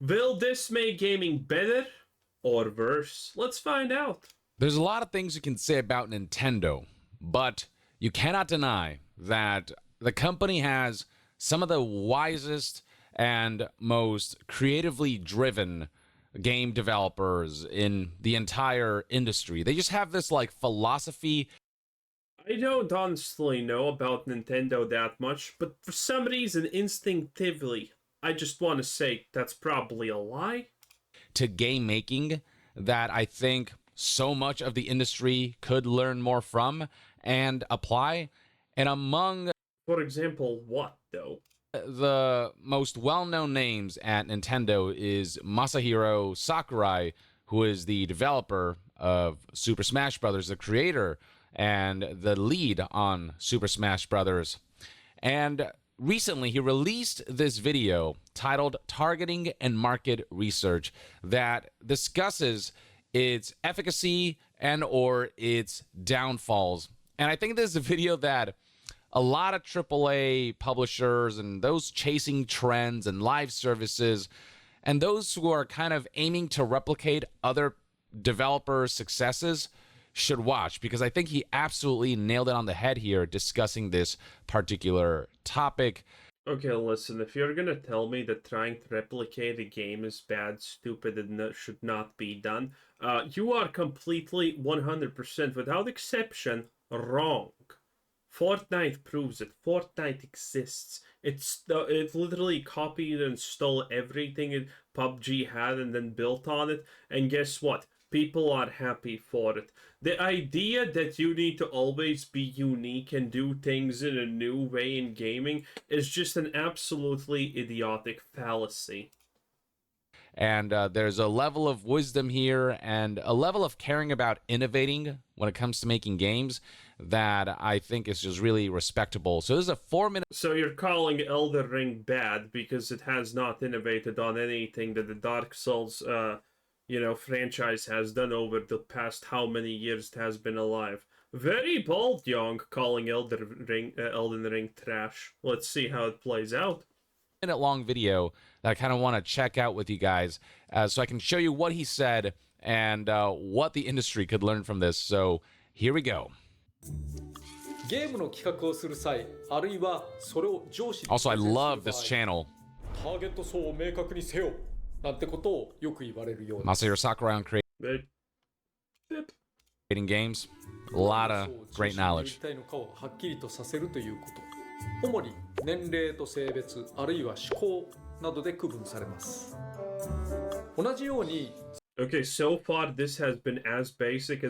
Will this make gaming better or worse? Let's find out. There's a lot of things you can say about Nintendo, but you cannot deny that the company has some of the wisest and most creatively driven game developers in the entire industry. They just have this like philosophy. I don't honestly know about Nintendo that much, but for some reason, instinctively, I just want to say that's probably a lie. To game making that I think so much of the industry could learn more from and apply. And among For example, what though? the most well-known names at Nintendo is Masahiro Sakurai, who is the developer of Super Smash Bros., the creator and the lead on Super Smash Bros. And recently he released this video titled Targeting and Market Research that discusses its efficacy and or its downfalls. And I think this is a video that a lot of AAA publishers and those chasing trends and live services and those who are kind of aiming to replicate other developers' successes should watch, because I think he absolutely nailed it on the head here discussing this particular topic. Okay, listen, if you're gonna tell me that trying to replicate a game is bad, stupid, and should not be done, you are completely 100% without exception wrong. Fortnite proves it. Fortnite exists. It literally copied and stole everything PUBG had and then built on it. And guess what? People are happy for it. The idea that you need to always be unique and do things in a new way in gaming is just an absolutely idiotic fallacy. And there's a level of wisdom here and a level of caring about innovating when it comes to making games that I think is just really respectable. So this is a 4-minute. So you're calling Elden Ring bad because it has not innovated on anything that the Dark Souls, franchise has done over the past how many years it has been alive. Very bold, Yong, calling Elden Ring trash. Let's see how it plays out. Minute-long video that I kind of want to check out with you guys so I can show you what he said and what the industry could learn from this. So here we go. Also, I love this channel. Masahiro Sakurai on creating games. A lot of great knowledge. 主に年齢と性別あるいは思考などで区分されます。同じように Okay, so far this has been as basic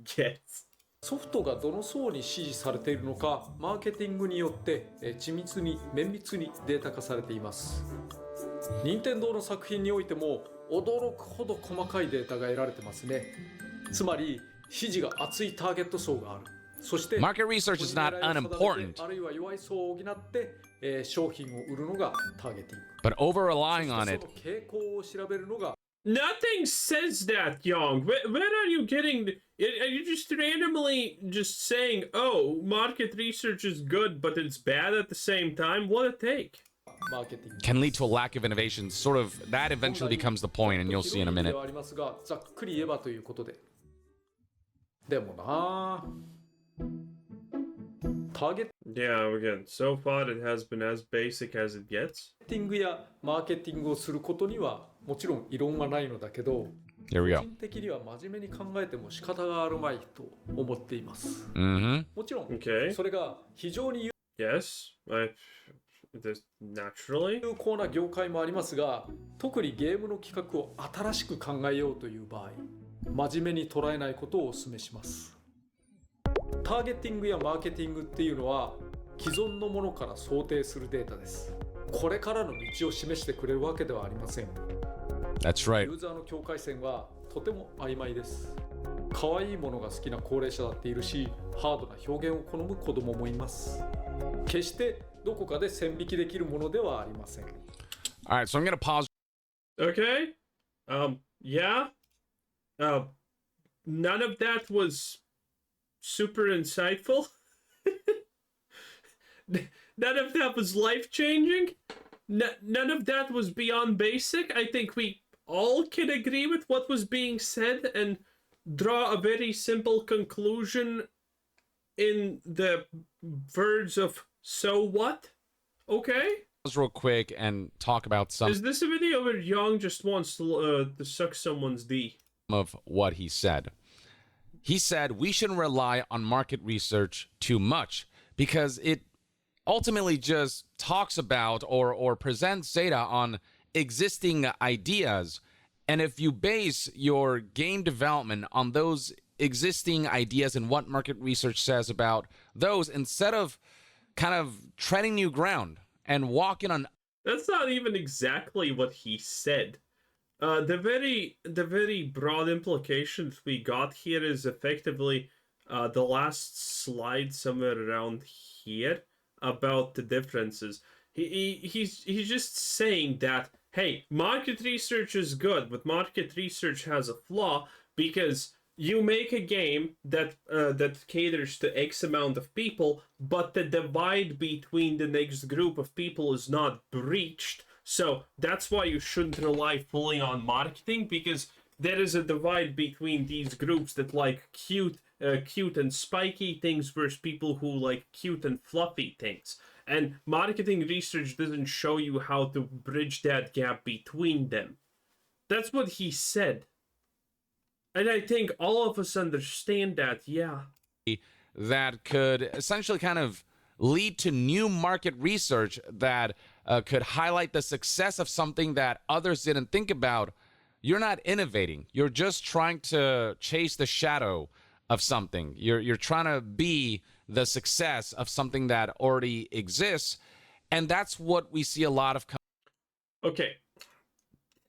gets. ソフトがどの層に支持されているのかマーケティングによって緻密に綿密にデータ化されています。任天堂の作品においても驚くほど細かいデータが得られてますね。つまり支持が厚いターゲット層がある。Market research is not unimportant, but over-relying on it. Nothing says that, Yong. Where are you getting? Are you just randomly just saying, oh, market research is good, but it's bad at the same time? What a take. Can lead to a lack of innovation. Sort of, that eventually becomes the point, and you'll see in a minute. でもな Yeah, again, so far it has been as basic as it gets. マーケティングやマーケティングをすることにはもちろん異論はないのだけど、個人的には真面目に考えても仕方があるまいと思っています。もちろん、それが非常に Yes, naturally. 有効な業界もありますが、特にゲームの企画を新しく考えようという場合、真面目に捉えないことをお勧めします。ターゲティングやマーケティングっていうのは既存のものから想定するデータです。これからの道を示してくれるわけではありません。That's right. ユーザーの境界線はとても曖昧です。可愛いものが好きな高齢者だっているし、ハードな表現を好む子供もいます。決してどこかで線引きできるものではありません。All right, so I'm going to pause. Okay. Yeah. None of that was super insightful. None of that was life-changing. none of that was beyond basic. I think we all can agree with what was being said and draw a very simple conclusion in the words of "so what?" Okay? Real quick and talk about some Is this a video where Young just wants to suck someone's D? of what he said. He said we shouldn't rely on market research too much because it ultimately just talks about or presents data on existing ideas. And if you base your game development on those existing ideas and what market research says about those, instead of kind of treading new ground and walking on. That's not even exactly what he said. The very broad implications we got here is effectively the last slide somewhere around here about the differences. He's just saying that, hey, market research is good, but market research has a flaw because you make a game that that caters to X amount of people, but the divide between the next group of people is not breached. So that's why you shouldn't rely fully on marketing, because there is a divide between these groups that like cute and spiky things versus people who like cute and fluffy things. And marketing research doesn't show you how to bridge that gap between them. That's what he said. And I think all of us understand that, yeah. That could essentially kind of lead to new market research that could highlight the success of something that others didn't think about. You're not innovating. You're just trying to chase the shadow of something. You're trying to be the success of something that already exists. And that's what we see a lot of. Okay.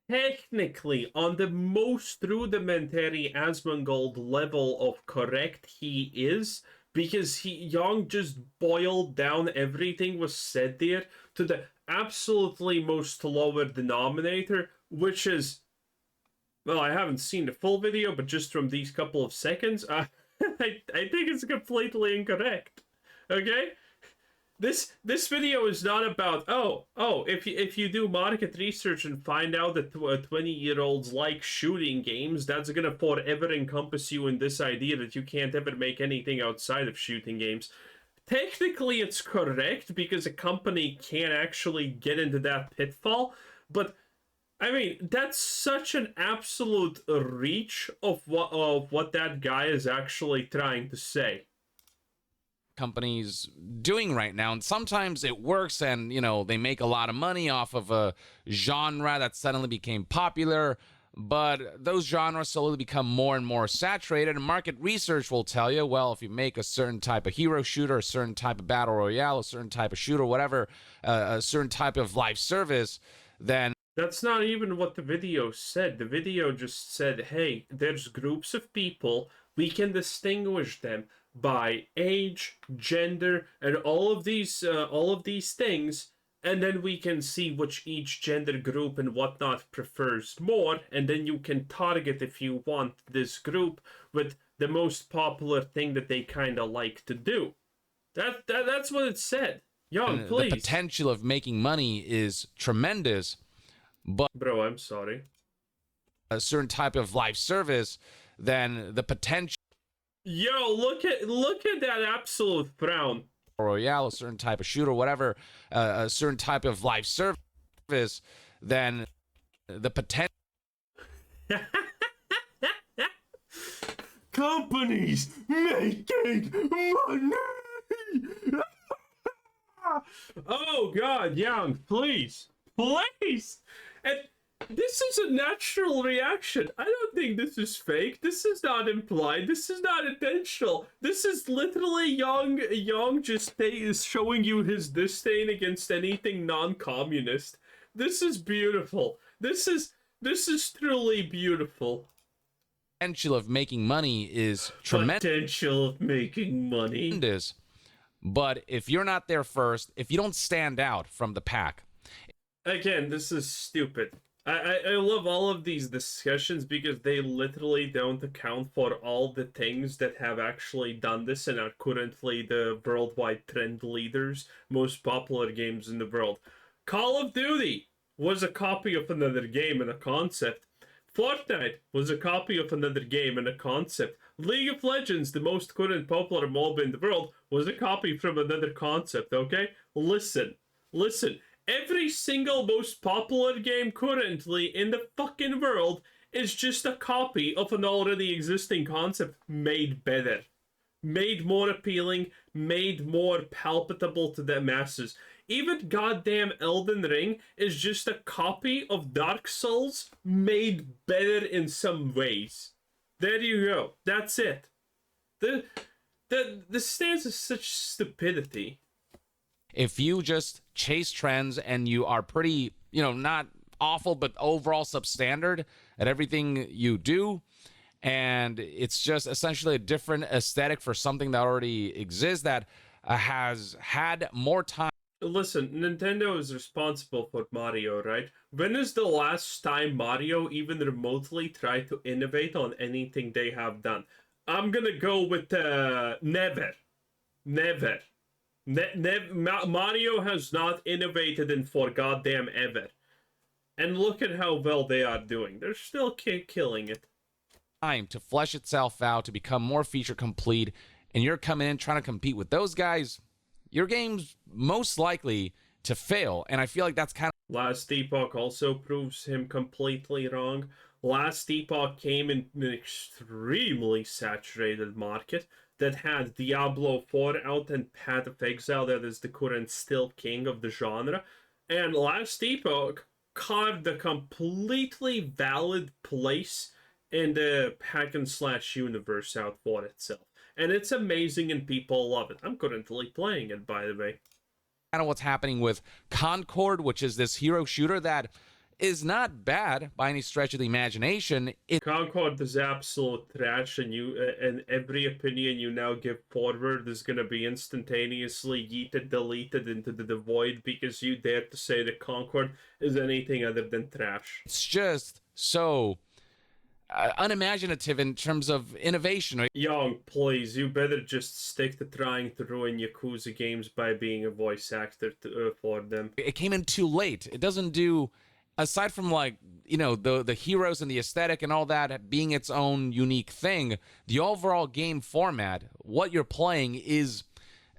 Technically, on the most rudimentary Asmongold level of correct he is, because Young just boiled down everything was said there to the absolutely most lower denominator, which is, well, I haven't seen the full video, but just from these couple of seconds, I think it's completely incorrect. Okay? This video is not about if you do market research and find out that 20-year-olds like shooting games, that's gonna forever encompass you in this idea that you can't ever make anything outside of shooting games. Technically, it's correct because a company can't actually get into that pitfall, but I mean that's such an absolute reach of what that guy is actually trying to say. Companies doing right now, and sometimes it works, and they make a lot of money off of a genre that suddenly became popular, but those genres slowly become more and more saturated, and market research will tell you, well, if you make a certain type of hero shooter, a certain type of battle royale, a certain type of shooter, whatever, a certain type of live service, then that's not even what the video said. The video just said, hey, there's groups of people, we can distinguish them by age, gender, and all of these things, and then we can see which each gender group and whatnot prefers more, and then you can target, if you want, this group with the most popular thing that they kind of like to do. That's what it said. Young, please. The potential of making money is tremendous, but bro, I'm sorry. A certain type of live service, then the potential. Yo, look at that absolute frown. Royale, a certain type of shooter, whatever, a certain type of live service, then the potential. Companies making money. Oh God, Young, please. And this is a natural reaction. I don't think this is fake. This is not implied. This is not intentional. This is literally Young just is showing you his disdain against anything non-communist. This is beautiful. This is truly beautiful. Potential of making money is tremendous. Potential of making money. But if you're not there first, if you don't stand out from the pack. Again, this is stupid. I love all of these discussions because they literally don't account for all the things that have actually done this and are currently the worldwide trend leaders, most popular games in the world. Call of Duty was a copy of another game and a concept. Fortnite was a copy of another game and a concept. League of Legends, the most current popular MOBA in the world, was a copy from another concept, okay? Listen. Every single most popular game currently in the fucking world is just a copy of an already existing concept made better. Made more appealing, made more palpable to the masses. Even goddamn Elden Ring is just a copy of Dark Souls made better in some ways. There you go. That's it. The stance is such stupidity. If you just chase trends and you are pretty, not awful, but overall substandard at everything you do, and it's just essentially a different aesthetic for something that already exists that has had more time. Listen, Nintendo is responsible for Mario, right? When is the last time Mario even remotely tried to innovate on anything they have done? I'm gonna go with never. Mario has not innovated in for goddamn ever. And look at how well they are doing. They're still killing it. Time to flesh itself out, to become more feature complete, and you're coming in trying to compete with those guys, your game's most likely to fail. And I feel like that's kind of... Last Epoch also proves him completely wrong. Last Epoch came in an extremely saturated market that had Diablo 4 out and Path of Exile, that is the current still king of the genre. And Last Epoch carved a completely valid place in the hack and slash universe out for itself. And it's amazing and people love it. I'm currently playing it, by the way. Kind of what's happening with Concord, which is this hero shooter that is not bad by any stretch of the imagination. Concord is absolute trash, and every opinion you now give forward is going to be instantaneously deleted into the void because you dare to say that Concord is anything other than trash. It's just so unimaginative in terms of innovation. Young, please, you better just stick to trying to ruin Yakuza games by being a voice actor for them. It came in too late. It doesn't do, aside from the heroes and the aesthetic and all that being its own unique thing, the overall game format, what you're playing is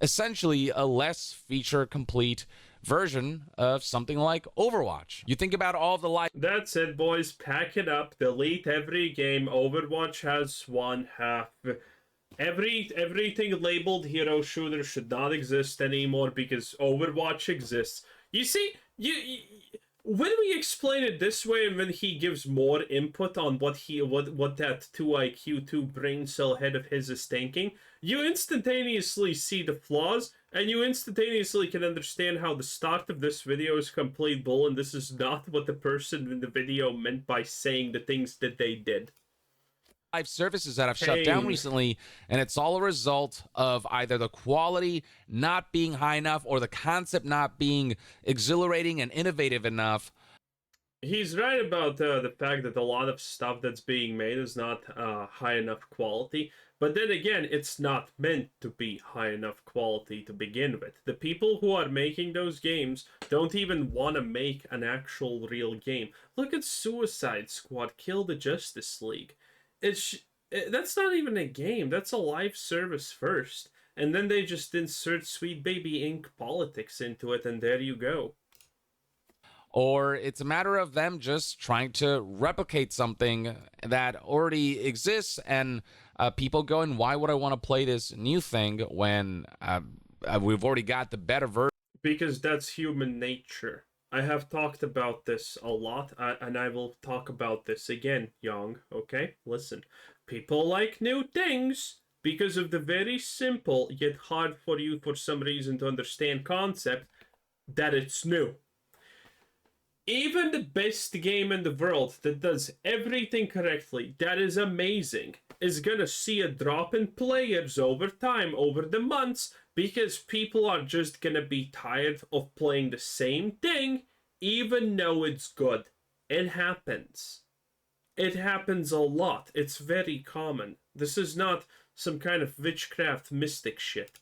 essentially a less feature complete version of something like Overwatch. You think about all the That's it, boys. Pack it up. Delete every game. Overwatch has one half. Everything labeled hero shooter should not exist anymore because Overwatch exists. You see, when we explain it this way, and when he gives more input on what that 2 IQ 2 brain cell head of his is thinking, you instantaneously see the flaws, and you instantaneously can understand how the start of this video is complete bull, and this is not what the person in the video meant by saying the things that they did. Live services that have shut down recently, and it's all a result of either the quality not being high enough or the concept not being exhilarating and innovative enough. He's right about the fact that a lot of stuff that's being made is not high enough quality, but then again, it's not meant to be high enough quality to begin with. The people who are making those games don't even want to make an actual real game. Look at Suicide Squad, Kill the Justice League. That's not even a game. That's a live service first. And then they just insert Sweet Baby Inc. politics into it, and there you go. Or it's a matter of them just trying to replicate something that already exists, and people going, why would I want to play this new thing when we've already got the better version? Because that's human nature. I have talked about this a lot, and I will talk about this again, Yong, okay? Listen, people like new things because of the very simple, yet hard for you for some reason to understand concept that it's new. Even the best game in the world that does everything correctly, that is amazing, is gonna see a drop in players over time, over the months, because people are just gonna be tired of playing the same thing, even though it's good. It happens. It happens a lot. It's very common. This is not some kind of witchcraft mystic shit.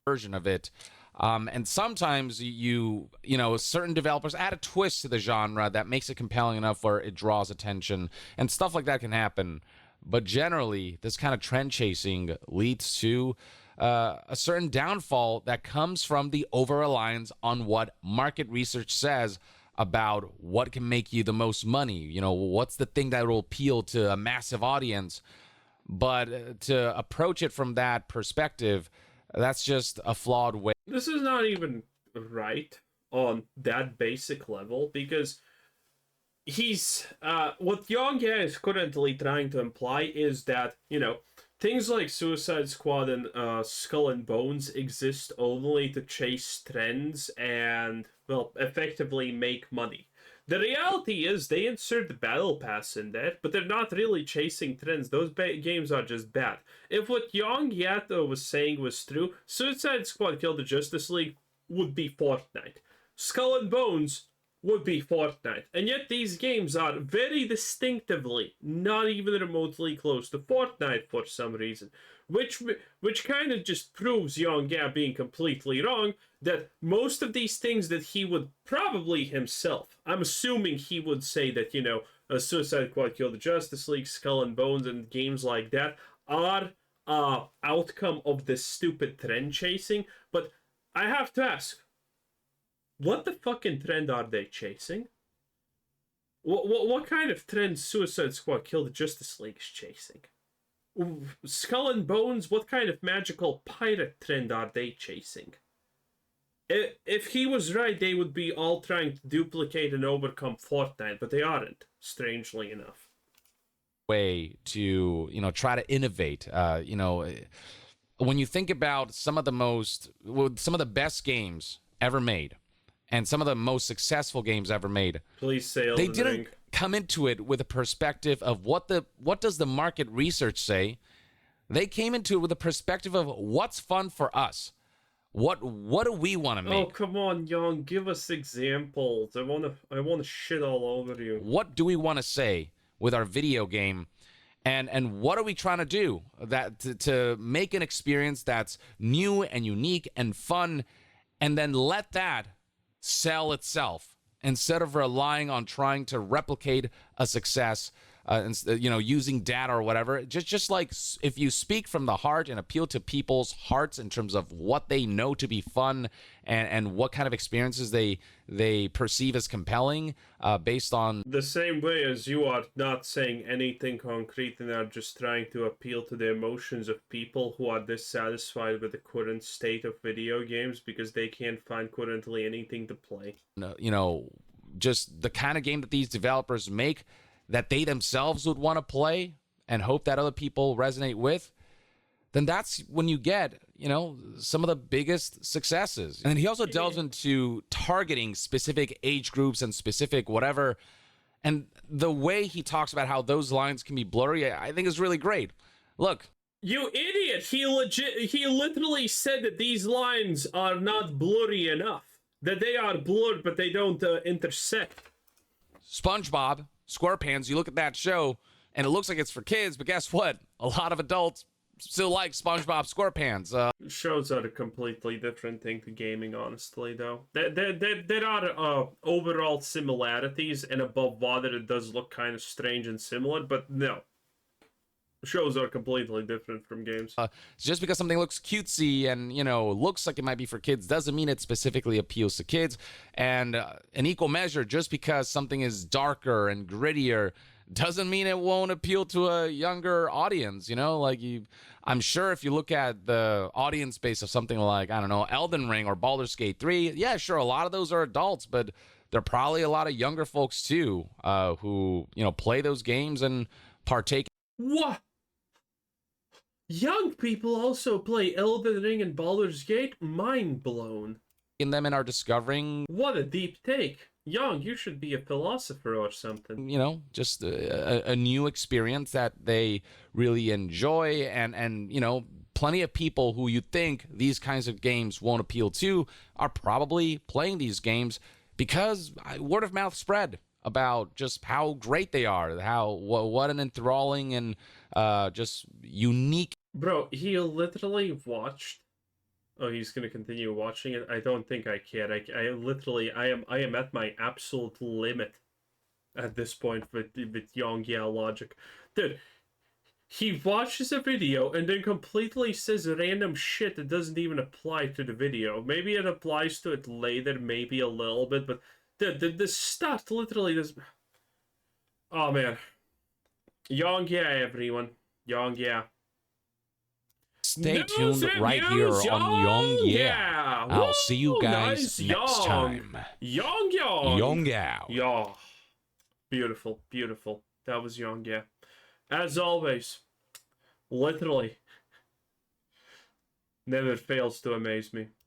Version of it. And sometimes certain developers add a twist to the genre that makes it compelling enough where it draws attention, and stuff like that can happen. But generally, this kind of trend chasing leads to a certain downfall that comes from the over reliance on what market research says about what can make you the most money. What's the thing that will appeal to a massive audience? But to approach it from that perspective, that's just a flawed way. This is not even right on that basic level, because what Yong Yea is currently trying to imply is that, things like Suicide Squad and Skull and Bones exist only to chase trends and, well, effectively make money. The reality is they insert the battle pass in there, but they're not really chasing trends. Those games are just bad. If what Yong Yea was saying was true, Suicide Squad Kill the Justice League would be Fortnite. Skull and Bones would be Fortnite. And yet these games are very distinctively not even remotely close to Fortnite for some reason. Which kind of just proves Yong Yea being completely wrong, that most of these things that he would probably himself, I'm assuming he would say that, Suicide Squad Kill the Justice League, Skull and Bones, and games like that are outcome of this stupid trend chasing. But I have to ask, what the fucking trend are they chasing? What kind of trend Suicide Squad Kill the Justice League is chasing? Skull and Bones, what kind of magical pirate trend are they chasing? If he was right, they would be all trying to duplicate and overcome Fortnite, but they aren't, strangely enough. Way to, try to innovate. When you think about some of the best games ever made, and some of the most successful games ever made, please say they didn't come into it with a perspective of what does the market research say. They came into it with a perspective of what's fun for us. What do we want to make? Oh, come on, Young, give us examples. I wanna shit all over you. What do we want to say with our video game? And what are we trying to do to make an experience that's new and unique and fun, and then let that sell itself instead of relying on trying to replicate a success, using data or whatever. Just like if you speak from the heart and appeal to people's hearts in terms of what they know to be fun and what kind of experiences they perceive as compelling, based on the same way as you are not saying anything concrete and are just trying to appeal to the emotions of people who are dissatisfied with the current state of video games because they can't find currently anything to play. Just the kind of game that these developers make that they themselves would want to play and hope that other people resonate with, then that's when you get, some of the biggest successes. And he also delves into targeting specific age groups and specific whatever. And the way he talks about how those lines can be blurry, I think is really great. Look. You idiot! He literally said that these lines are not blurry enough. That they are blurred, but they don't intersect. SpongeBob SquarePants, you look at that show and it looks like it's for kids, but guess what? A lot of adults still like SpongeBob SquarePants. Shows are a completely different thing to gaming, honestly, though. There are overall similarities, and above water it does look kind of strange and similar, but no. Shows are completely different from games. Just because something looks cutesy and, looks like it might be for kids doesn't mean it specifically appeals to kids. And in equal measure, just because something is darker and grittier doesn't mean it won't appeal to a younger audience, I'm sure if you look at the audience base of something like, I don't know, Elden Ring or Baldur's Gate 3, yeah, sure, a lot of those are adults, but there are probably a lot of younger folks too, who, play those games and partake. What? Young people also play Elden Ring and Baldur's Gate? Mind blown. In them and are discovering. What a deep take. Young, you should be a philosopher or something. Just a new experience that they really enjoy. And plenty of people who you think these kinds of games won't appeal to are probably playing these games because word of mouth spread about just how great they are, what an enthralling and just unique. Bro, he literally watched Oh, he's gonna continue watching it. I don't think I can. I literally, I am at my absolute limit at this point with Yong Yea logic, dude. He watches a video and then completely says random shit that doesn't even apply to the video. Maybe it applies to it later, maybe a little bit, but the stuff literally does. Oh man, Yong Yea, everyone, Yong Yea. Stay News tuned and right news, here on Yong Yeah. I'll see you Woo, guys nice next time. Yong. Yong Yeah. Beautiful, beautiful. That was Yong Yea. As always, literally, never fails to amaze me.